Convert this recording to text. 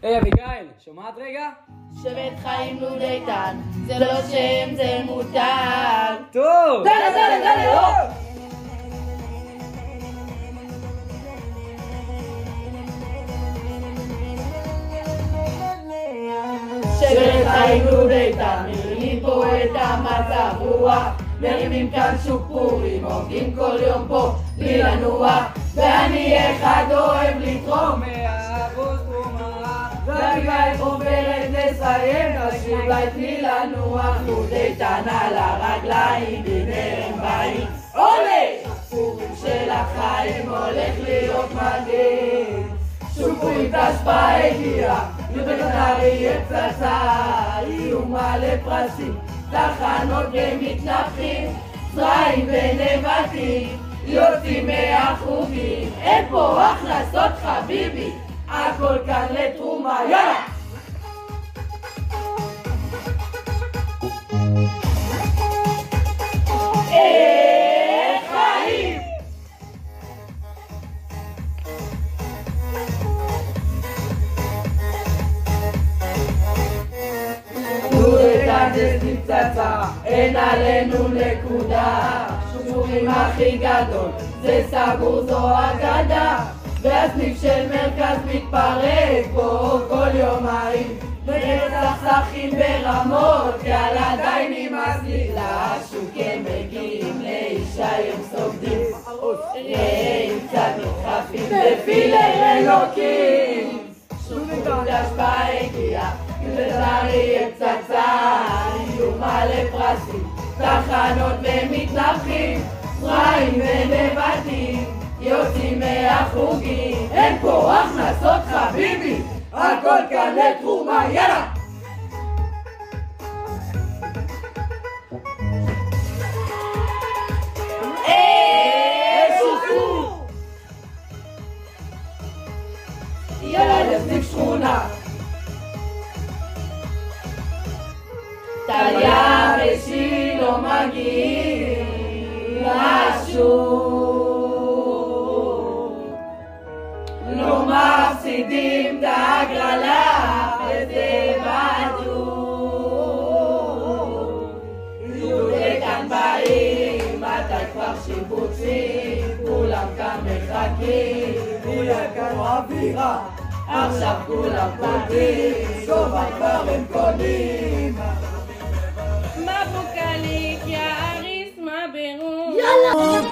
היי אביגיל, שומעת רגע? שבט חיים לוד איתן, זה לא שם, זה מותג. טוב! דלה! שבט חיים לוד איתן, מרימים פה את המצב רוח, מרימים כאן שוק פורים, עובדים כל יום פה בלי לנוע, ואני אחד אוהב לתרום 100% תרומה. ואביגיל חוברת לסיים, תשאיר לה תני לנוח, לוד איתן על הרגליים, הנה הם באים, עולה! הפורים של החיים הולך להיות מדהים, שוק פורים תשפע הגיעה, ובקטר יהיה פצצה, יהיו מלא פרסים, תחנות ומתנפחים, זרעים ונבטים, יוצאים מהחוגים, אין פה הכנסות חביבי, הכל כאן לתרומה, יאללה! חיים! לוד איתן זה פצצה, אין עלינו נקודה, שומרים הכי גדול, זה סגור זו אגדה, והסניף של מרכז מתפרק פה כל יומיים, וצחצחים ברמות, יאללה עדיין נמאס לי, לשוק הם מגיעים לאישה הם סוגדים, רעים קצת מתחפים בפילר אלוקים, שוק תשפע הגיעה, ובקטר יהיה פצצה, יהיו מלא פרסים, תחנות ומתנפחים, זרעים ונבטים, יוצאים מהחוגים, אין פה הכנסות חביבי, הכל כאן לתרומה, יאללה! שוקו! יאללה לסניף שכונה, טליה ושילה מגיעים לשוק, לא מפסידים את ההגרלה, וזה בטוח. לוד איתן באים, מתי כבר שיבוצים, כולם כאן מחכים, יהיה כאן אווירה, עכשיו כולם קודמים, שובה כבר הם קונים. מבוקליק יאריס מה ברור, יאללה!